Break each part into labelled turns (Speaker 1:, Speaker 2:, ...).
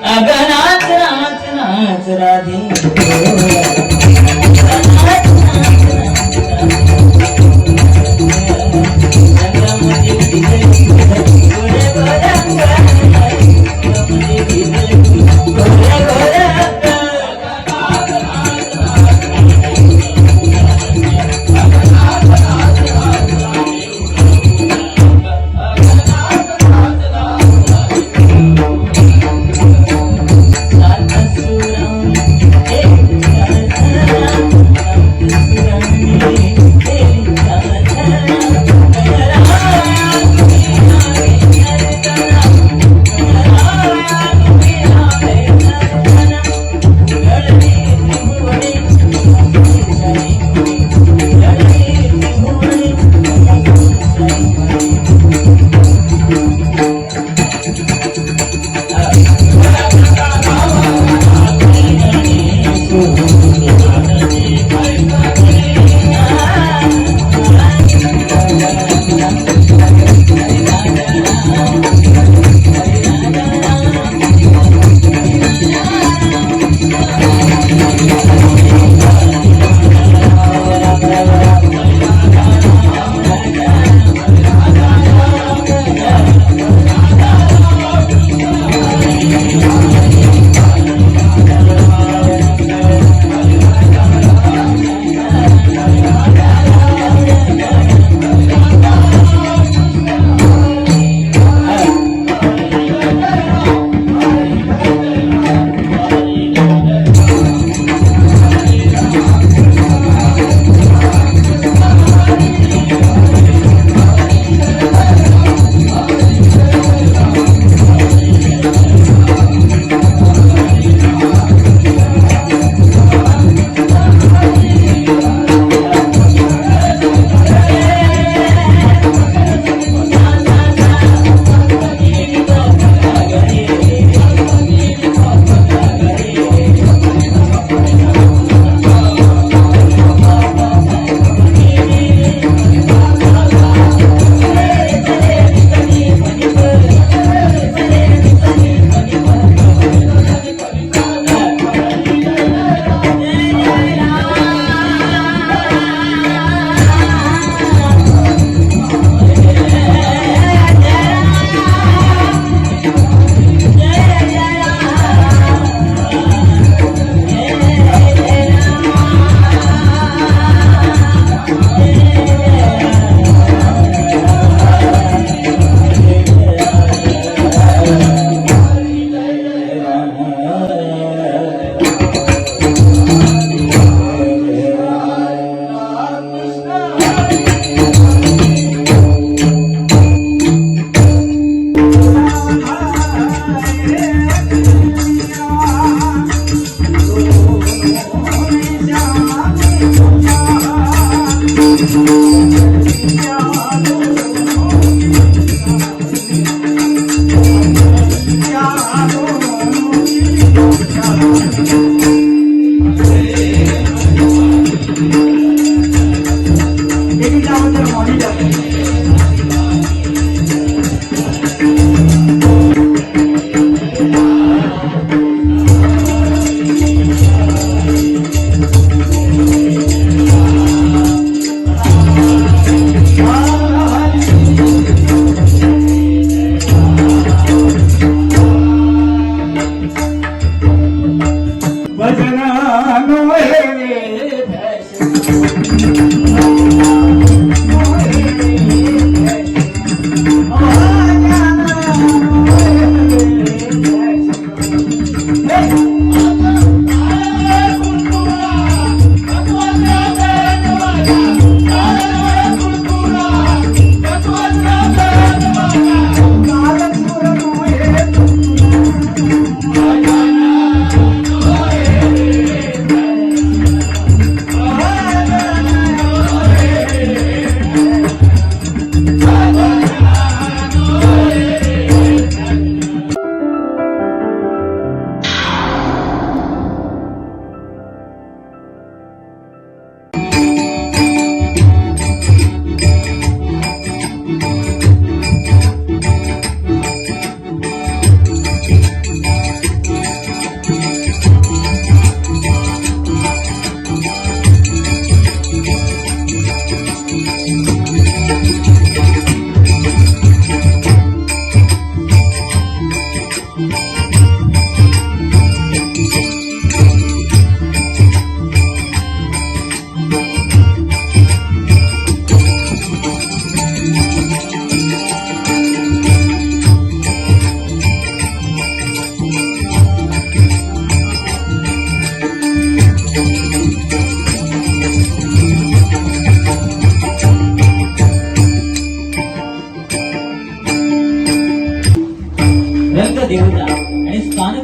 Speaker 1: अगं नाच नाच नाच राधे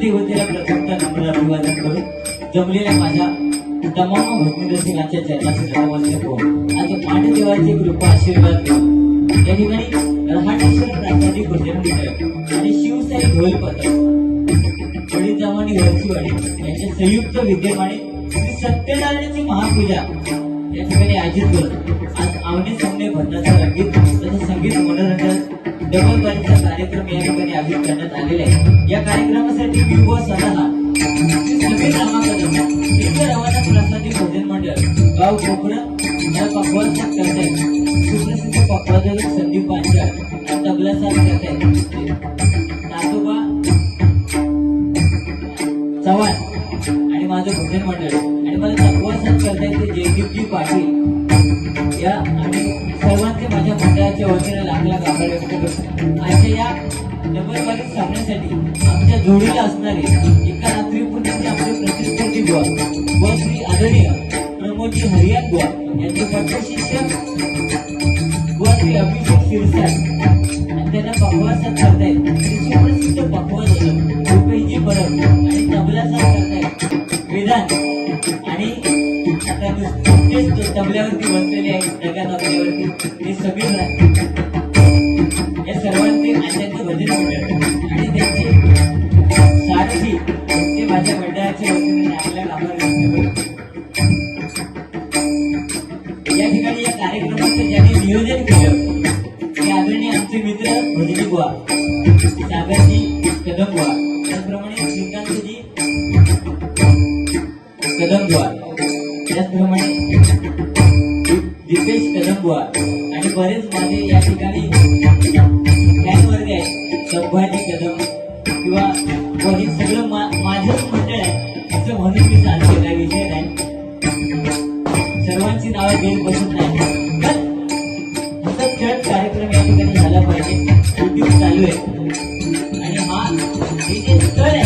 Speaker 1: देवतेला प्रथमतः नम्र अभिवादन करून जमलेल्या माझ्या तमाम भक्ती रसिकांच्या चरणाचे नमस्कार करून आता पांडदेवाची कृपा आशीर्वाद घेऊन या ठिकाणी रहाटेश्वर प्रासादिक भजन मंडळ आणि शिवसाई ढोल पथक वडील जमानी वरचीवाडी यांच्या संयुक्त विद्यमाने श्री सत्यनारायणाची महापूजा या ठिकाणी आयोजित करतो. आज आवने सामने भजनाचा रंगीत तसंच संगीत मनोरंजन डबल बारीचा कार्यक्रम या ठिकाणी आयोजित करण्यात आलेला आहे. या कार्यक्रमासाठी मी व स्वतः समीर रामाकदम इतर रवाना प्रासादिक भजन मंडळ गाव कोकण या पकवानचा करतायत. सुप्रसिद्ध पकवादक संदीप पांचाळ तबला साथ करतायत. नातोबा चव्हाण आणि माझं भजन मंडळ आणि मला तबला साथ करतायत ते जयदीपजी पाटील या आणि सर्वांचे माझ्या मंडळाच्या वतीने लाख लाख आभार व्यक्त करतो. आजच्या या नंबरवारी सामन्यासाठी आमच्या जोडीला असणारे एका रात्रीपूर्वी आपले प्रतिस्पर्धी बुवा व श्री आदरणीय प्रमोदजी हरियान बुवा यांचे पटशिष्य व श्री अभिषेक शिरसाट आणि त्यांना पकवान साथ करतायत. सुप्रसिद्ध पकवान रुपेशजी परब आणि तबला साथ करतायत वेदांत आणि आता नुकतेच तबल्यावरती बसलेले आहेत नव्या तबल्यावरती ते सगळे या सर्वांचे आणि त्यांचे भजन मंडळ आणि त्यांचे सारथी ते माझ्या मंडळाच्या वतीने आपल्याला आभार व्यक्त करतो. या ठिकाणी या कार्यक्रमाचं ज्यांनी नियोजन केलं ते आदरणीय आमचे मित्र भजनी बुवा सागरजी कदम बुवा त्याचप्रमाणे श्रीकांतजी कदम बुवा त्याचप्रमाणे दीपेश कदम बुवा आणि बरेच माझे या ठिकाणी फॅन वर्ग आहे. संभाजी कदम किंवा हे सगळं माझंच मंडळ आहे असं म्हणून मी सांगते काय विषय नाही. सर्वांची नावं घेऊन बसत नाही पण असं खेळ कार्यक्रम या ठिकाणी झाला पाहिजे. युट्यूब चालू आहे आणि हे जे स्थळ आहे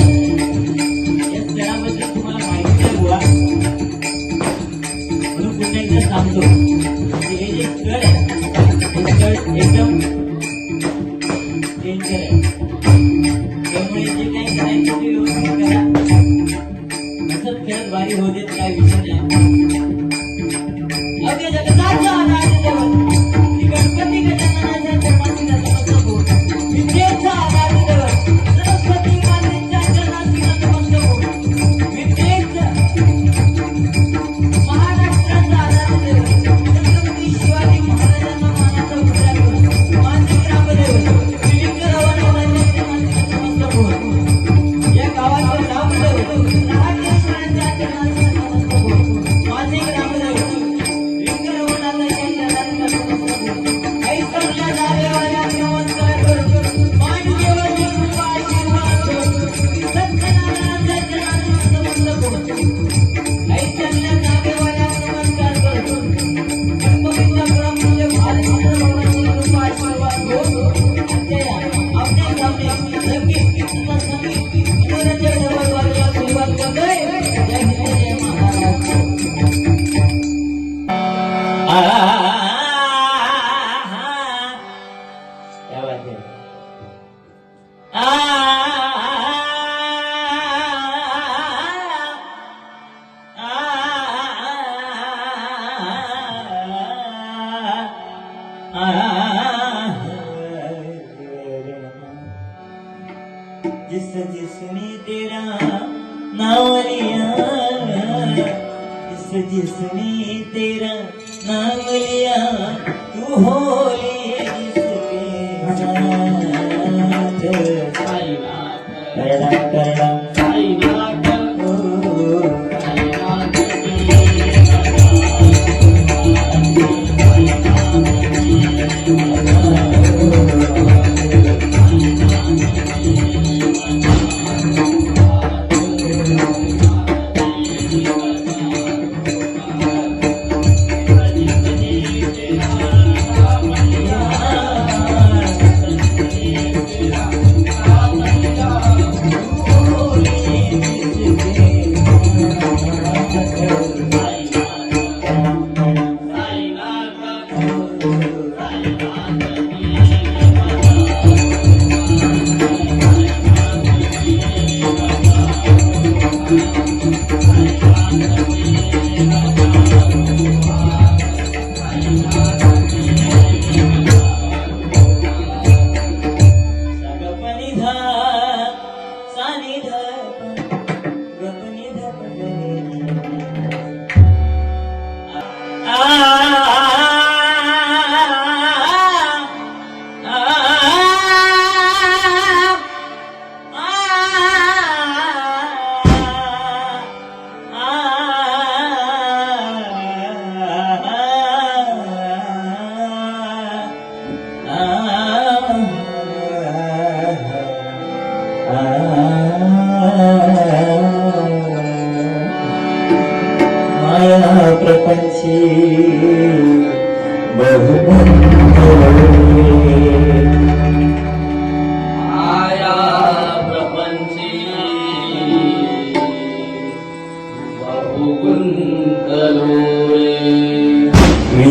Speaker 1: या स्थळाबद्दल तुम्हाला माहिती नाही बुवा म्हणून पुन्हा एकदा सांगतो की हे जे स्थळ आहे हे स्थळ एकदम डेंजर आहे. त्यामुळे जे काही करायचं ते व्यवस्थित करा. असंच खेळत भारी होऊ देत काय विषय नाही. अवघ्या जगताचा आराध्य दैवत श्री गणपती गजाननाच्या चरणाशी नतमस्तक होऊन विद्येचा आराध्य दैवत सरस्वती मातेच्या चरणाशी नतमस्तक होऊन विद्येचं महाराष्ट्राचा आराध्य दैवत छत्रपती शिवाजी महाराजांना मानाचा मुद्रा करून माझे ग्रामदैवत श्री लिंगरावांच्या चरणाशी नतमस्तक होऊन या गावाचं नामदैवत रहाटेश्वरांच्या चरणाशी नतमस्तक होऊन माझे ग्रामदैवत जिस जिसने तेरा नाम लिया जिसने तेरा नाम लिया तू हो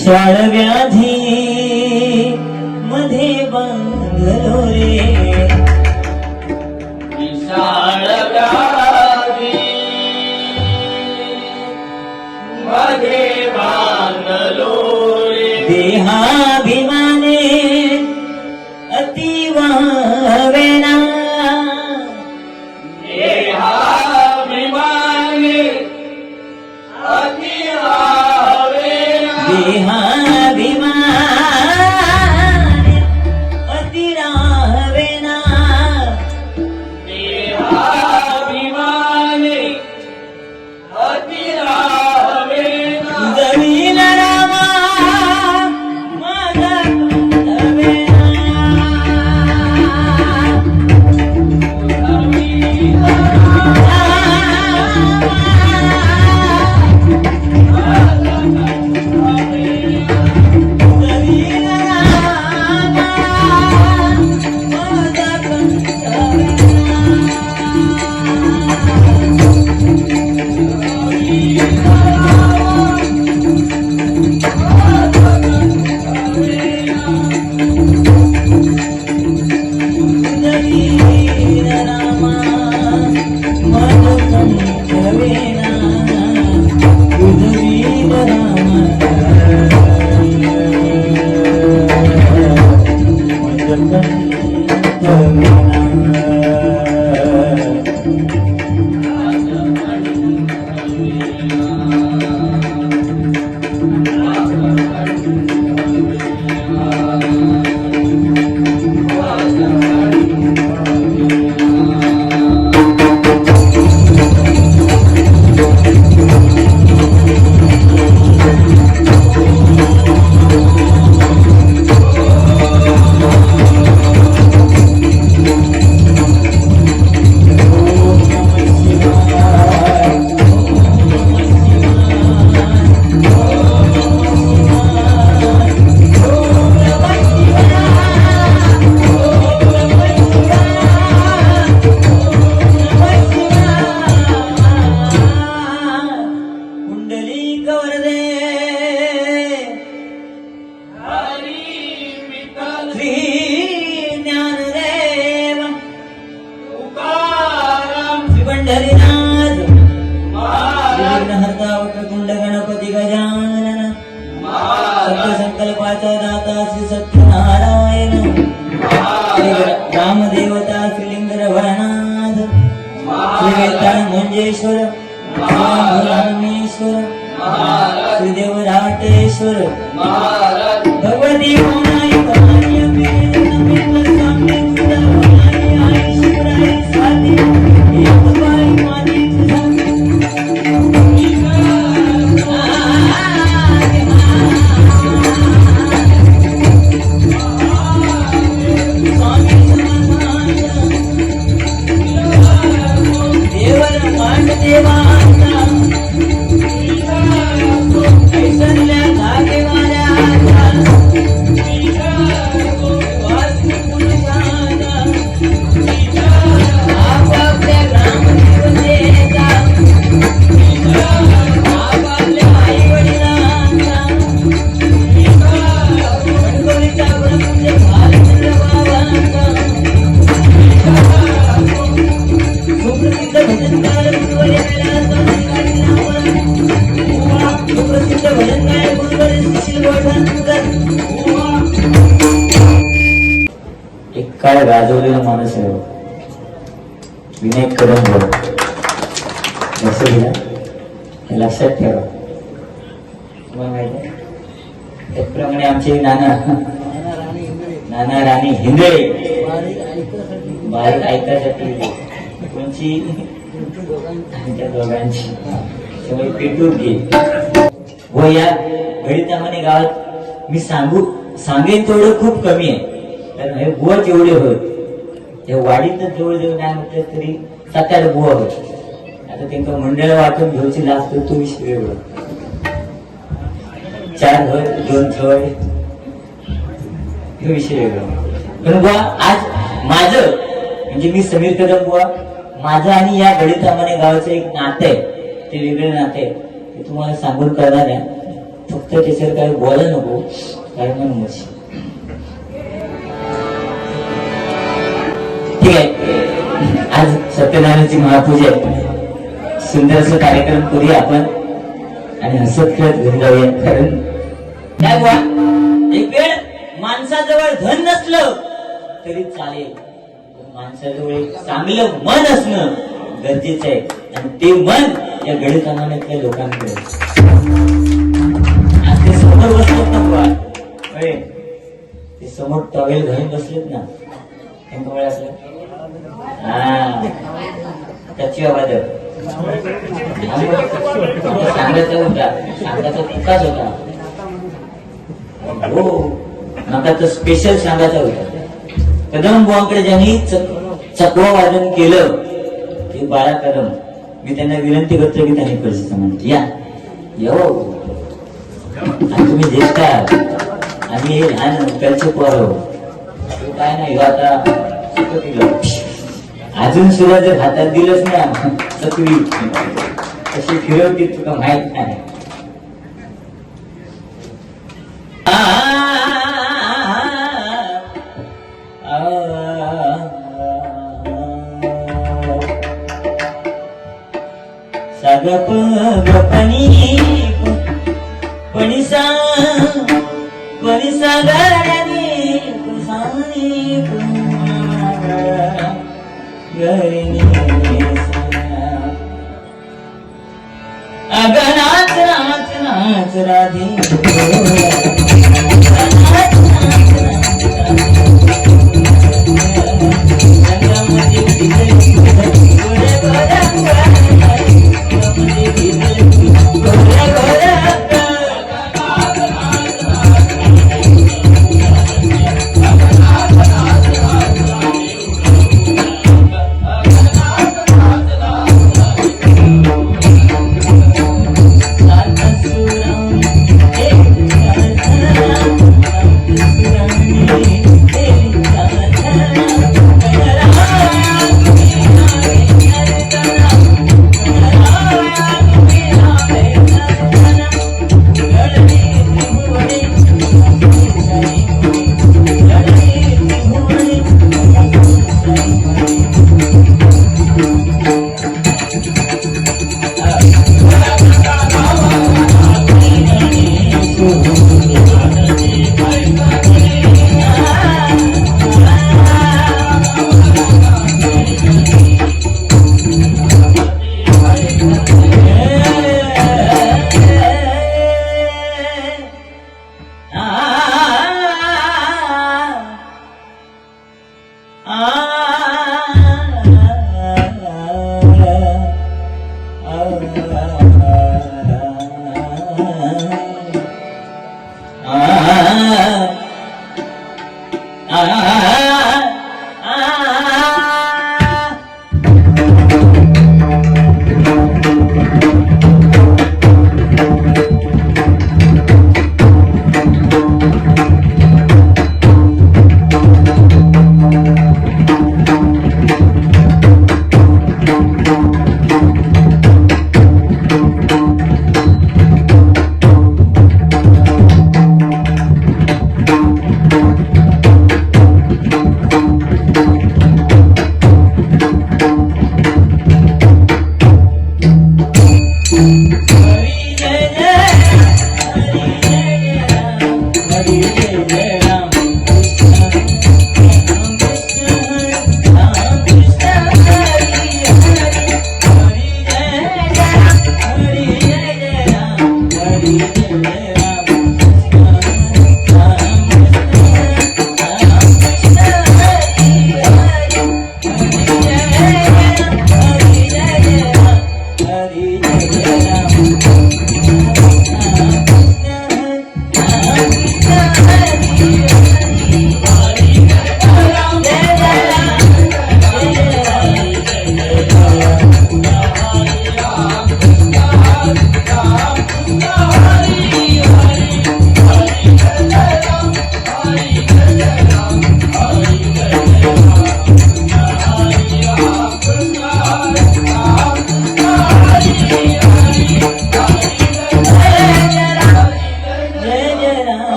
Speaker 1: विशाळ व्याधी मध्ये बांधलो रे,
Speaker 2: विशाळ व्याधी मध्ये बांधलो रे,
Speaker 1: देहाभिमाने अति वावेना,
Speaker 2: देहाभिमाने अति रावेना,
Speaker 1: देहाभिमाने अति रावेना,
Speaker 2: देहाभिमाने अति रावेना,
Speaker 1: जमीन रामा माझा कंठवेना, जमीन रामा माझा कंठवेना, जमीन रामा माझा कंठवेना, जमीन रामा माझा कंठवेना. पुंडलिक वरदे
Speaker 2: हरी विठ्ठल
Speaker 1: श्री ज्ञानदेव
Speaker 2: तुकाराम
Speaker 1: श्री पंढरीनाथ
Speaker 2: महाराज,
Speaker 1: विघ्नहर्ता वक्रतुंड गणपती गजानन
Speaker 2: महाराज,
Speaker 1: संकल्पाचा दाता श्री सत्यनारायण श्री रामदेवता श्रीलिंग रघुनाथ श्री वेताळ मंजेश्वर रामेश्वर श्री देवराटेश्वर
Speaker 2: महाराज,
Speaker 1: भगवती होणाई भवानी अम्बे जगदंबे स्वामी तुझा होणाई आई शिवराई स्वाती एक बाई माती तुझा स्वामी देवर मांड देवाचा ऐसल्या धागेवाल्याचा वासनी पुरुषाचा आपापल्या ग्रामदेवतेचा आपापल्या आईवडिलांचा गणपतीचा प्रपूज्य भालचंद्र बाबांचा सुप्रसिद्ध भजनकार गुरुवर्य कैलासवासी सुप्रसिद्ध भजनकार गुरुवर्य सुशील गोठणकर. एक काळ गाजवलेला माणूस आहे विनायक कदम बोल लक्ष दिला हे लक्षात ठेवा. तुम्हाला माहिती आहे त्याप्रमाणे आमचे नाना राणी हिंदळे बारीक ऐकायसाठी कोणची त्या दोघांची त्यामुळे पेटून घे व या गणितामाने गावात मी सांगेन तेवढं खूप कमी आहे. कारण हे बुवा जेवढे होत त्या वाडीत जवळ जवळ नाही म्हटलं तरी 7-8 बुवा होत. आता त्यांना मंडळ वाटून घ्यायची लागतो तो विषय वेगळं. 4 घर 2 जवळ हे विषय वेगळा. पण बुवा आज माझं म्हणजे मी समीर कदम बुवा माझं आणि या गणितामाने गावाचं एक नातं आहे ते वेगळे नाते आहे ते तुम्हाला सांगून करणार आहे. फक्त त्याच्यावर काही बोला नको, काय म्हणून ठीक आहे. आज सत्यनारायणाची महापूजा आहे, सुंदरसा कार्यक्रम करूया आपण आणि हसत खेळत घरी जाऊया. कारण काय बुवा, एक वेळ माणसाजवळ धन नसलं तरी चालेल, पण माणसाजवळ एक चांगलं मन असणं गरजेचं आहे. आणि ते मन या गडे जमान्यातल्या लोकांकडे. आज ते समोर बसलेत ना बुवा, होय, ते समोर टॉवेल घालून बसलेत ना, त्यांना ओळखलं हा त्याची आवाज सांगायचा होता, सांगायचा तुकाच होता. हो नका तर स्पेशल सांगायचा होता. कदम बुवांकडे ज्यांनी चकवा वादन केलं ते बाळा कदम, मी त्यांना विनंती करतो की त्यांनी परिस्थिती म्हणते या येऊ. तुम्ही ज्येष्ठ आहात, आम्ही लहान त्यांचे पोर काय नाही आता अजून सुद्धा जर हातात दिलंच ना चकवी कशी फिरवती तुका माहित नाही. सागप गपणी पणिसा पणिसा गरणी कुसानी अग नाच नाच नाच राधे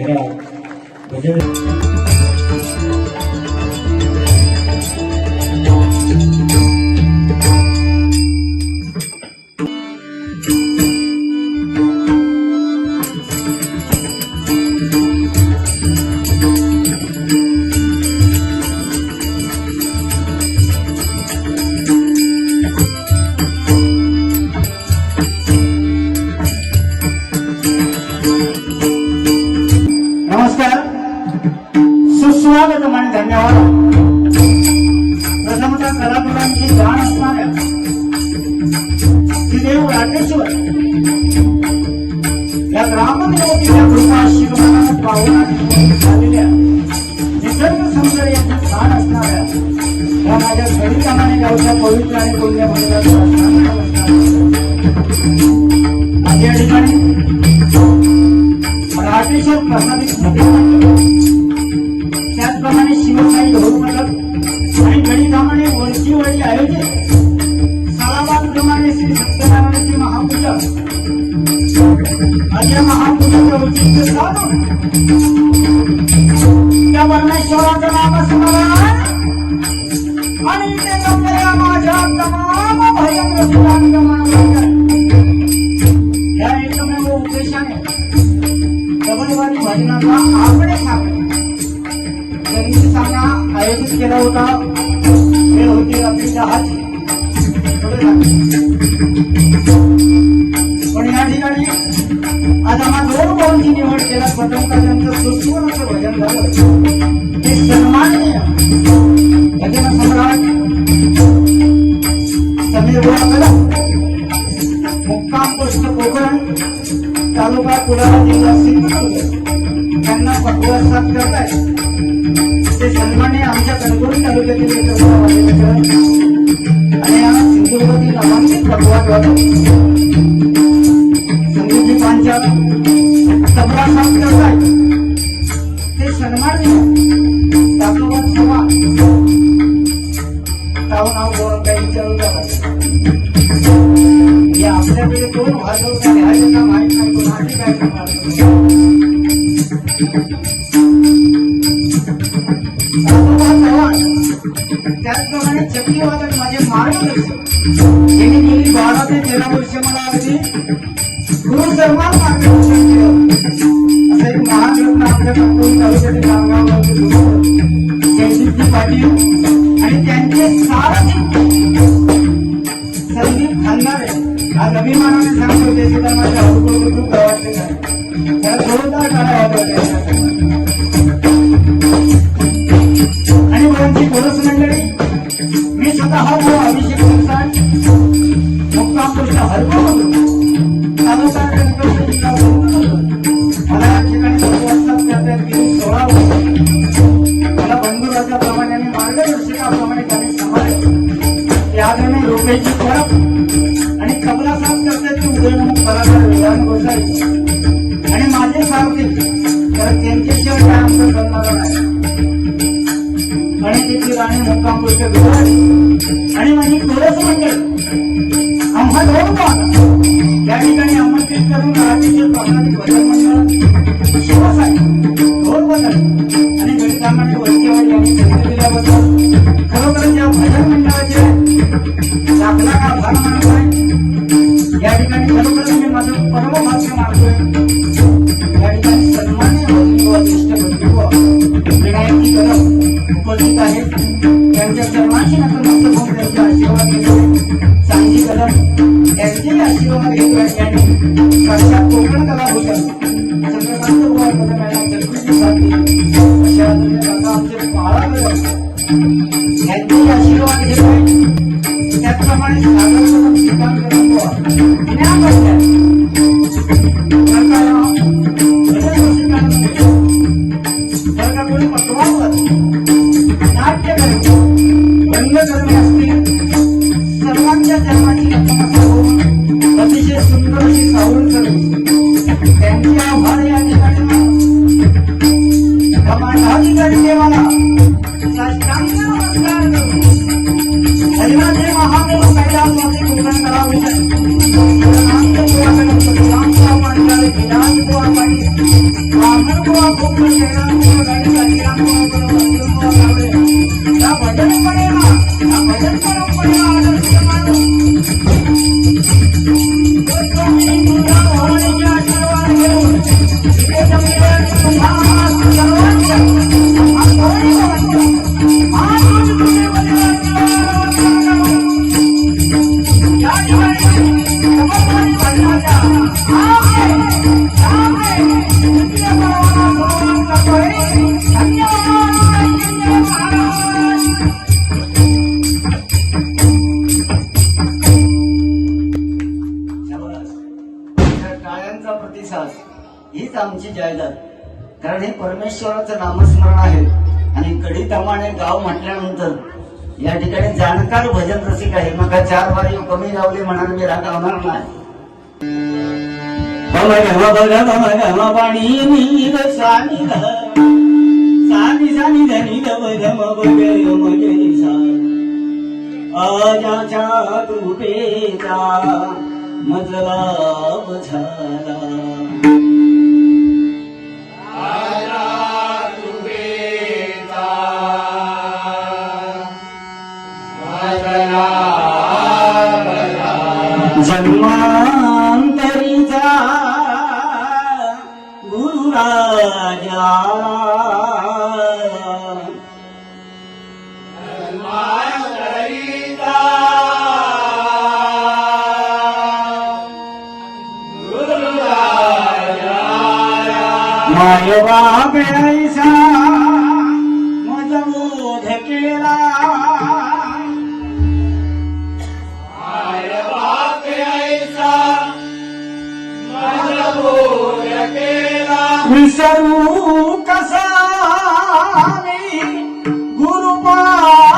Speaker 1: आपल्या भजन
Speaker 3: नमस्कार, सुस्वागत आणि धन्यवाद. प्रथमतः कलाकारांची जाण असणाऱ्या श्रीदेव राटेश्वर या ग्रामदेवतेच्या कृपाशीर्वादाने पाहून आणि झालेल्या निसर्ग सौंदर्याची जाण असणाऱ्या या माझ्या गणिताने गावच्या पवित्र आणि पुण्य माझ्या या ठिकाणी राटेश्वर प्रसादित त्याचप्रमाणे शिवशाही धोरणगत आणि गणितामाने वरचीवडी आयोजित सालाबादप्रमाणे श्री सत्यनारायणाची महापूजा आज या महापूजेचे औचित्य साधून त्या परमेश्वराचं नामस्मरण आणि ते जमलेल्या माझ्या तमाम भजन रसिकांना या एकमेव उद्देशाने डबलवारी भजनाचा आकडे साकडे जरीची सामना आयोजित केला होता. वेळ होती रात्री 10ची. पण या ठिकाणी आज आम्हा 2 भाऊंची निवड केला. प्रथमतः त्यांचं सुस्वराचं भजन झालं ते सन्माननीय भजन सम्राट समीर बुवा मुक्काम पोस्ट कोकण तालुका कुडाळा जिल्हा सिंधुदुर्ग त्यांना पटवार साथ करताय. ते सन्मान्य आमच्या कणकवली तालुक्यातील आणि या सिंधुदुर्गातील नामांकित पटवार वाटप संगीतजी पांचाल तबला साथ करताय. ते सन्मान्य दाखवत सभा नाव गौरव काही विचारू द्या. या आपल्याकडे 2 वाजवता लिहायचं का माहीत नाही. कोणाची काय करणार त्याचप्रमाणे चक्रीवादक माझे मार्गदर्शक यांनी गेली 12 ते 13 वर्ष मला अगदी गुरुसन्मान मार्गदर्शन केलं. असं एक महान रत्न आपल्या कणकवली तालुक्यातील नांदगावचे जयदीपजी पाटील आणि त्यांचे सारथी संदीप खांदारे आज अभिमानाने सांगतो ते सुद्धा माझ्या अनुभव खूप वाटले नाही. त्याला जोरदार टाळ्या वाजवल्या. आणि वरांची गोरस मंडळी मी स्वतः अभिषेक संस्थान मुक्काम पोस्ट हरपूर तालुका कणकवली जिल्हा मला या ठिकाणी 2 वर्षात करता गेली 16 वर्ष मला बंधुराजाप्रमाणे आणि मार्गदर्शकाप्रमाणे त्यांनी सांभाळले. यादरणे रोपेची फरक आणि कमला साथ करतात उदयनमुख कलाकार विधान गोसाई आणि माझे सारथी तर त्यांच्याशिवाय काय आमचं करणार नाही. आणि तिची राणी मुक्काम पोस्ट आणि माझी कोरस मंडळ आम्हा 2 भाग या ठिकाणी आमंत्रित करून राजेश्वर प्रसादित भजन मंडळ शिवसाई ढोल मंडळ आणि गणितामाने वरचेवाडी यांनी संधी दिल्याबद्दल खरोखरच या भजन मंडळाचे दाखला आभार मानतोय. या ठिकाणी खरोखरच मी माझं परम भाग्य मानतोय. या ठिकाणी सन्मान्य ज्येष्ठ बंधू विनायकजी कदम उपस्थित आहेत. त्यांच्या सर्वांशी नतमस्तक होऊन त्यांचे आशीर्वाद घेतले. सांजी कदम यांचेही आशीर्वाद घेतले. यांनी साक्षात कोकण कलाभूषण चंद्रकांत बुवा कदम यांना जगदीची साथ दिली. अशा काका आमचे पाळा यांचेही आशीर्वाद घेतले. त्याचप्रमाणे सागर कदम श्रीकांत कदम बुवा ज्ञान कोणी पटवावर नाट्य करणे रंग करणे असतील सर्वांच्या जन्माची नतमस्तक होऊन अतिशय सुंदर अशी सावरून करणे त्यांची आभार या ठिकाणी समाजाधिकारी देवाला साष्टांग नमस्कार करून हरिनाथे महादेव कैलासवासी कोकण कलाभूषण नामदेव बुवा गणपती रामदेव पाटील विनायक बुवा पाटील टाळ्यांचा प्रतिसाद हीच आमची जायदाद. कारण हे परमेश्वराचं नामस्मरण आहे आणि कडी गाव म्हटल्यानंतर या ठिकाणी जाणकार भजन रसिक आहे. मग 4 वारी कमी लावली म्हणाल मी राग लावणार नाही. पाणी सानी धनी आजाच्या कृपेचा मजला झाला. जन्मांतरीचा गुरुराजा माय बाप ऐसा मज बोध केला. विसरू कसा मी गुरुपादुकाला.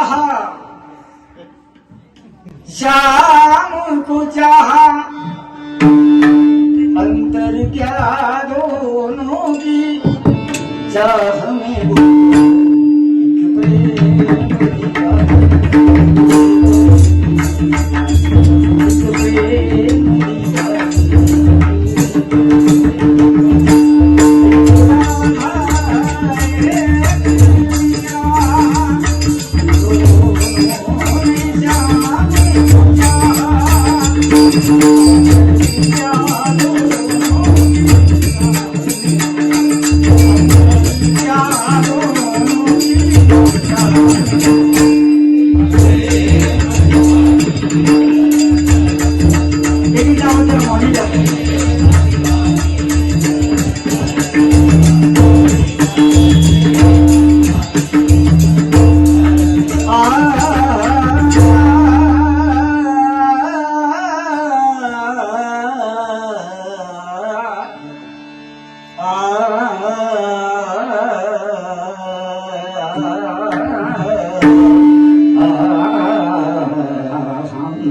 Speaker 3: चाहा शाम को चाहा अंतर क्या दोनों की चाह में एक प्रेम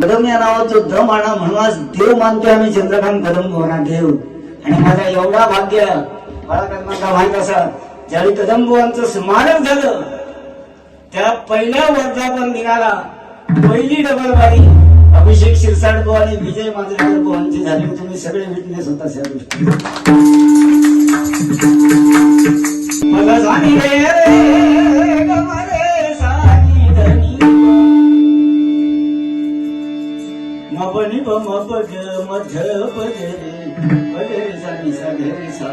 Speaker 3: कदम या नावाचं धम आणा म्हणूनच देव मानतोय आम्ही चंद्रकांत कदम भुवना देव. आणि माझा एवढा भाग्य मला कदमांना माहित असा ज्यावेळी कदम बुवांचं स्मारक झालं त्या पहिल्या वर्धापन दिनाला पहिली डबल बारी अभिषेक शिरसाट बुवा आणि विजय मांजरेकर बुवांची झाली. तुम्ही सगळे विटनेस होता त्या गोष्टी. मला जाणी रे गमरे सानी धनी मबनी मबग मध्य पदे पदे सानी सा घे सा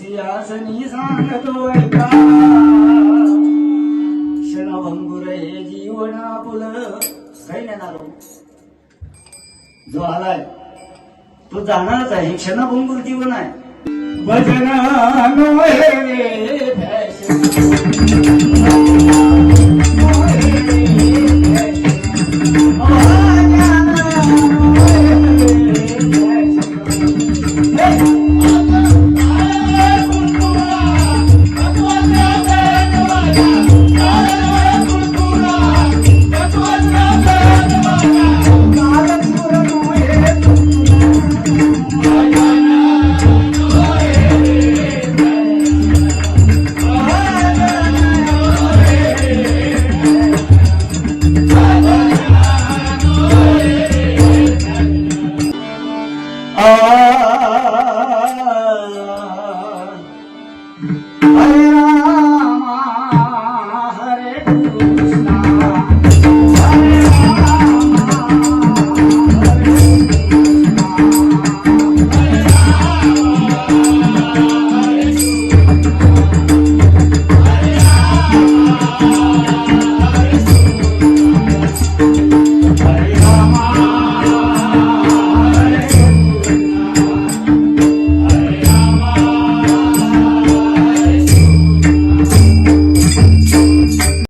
Speaker 3: सिंहासनी सांगतो ऐका क्षणभंगुर हे जीवना पुल काही नेणार जो आलाय तो जाणारच आहे क्षणभंगुर जीवन आहे भजन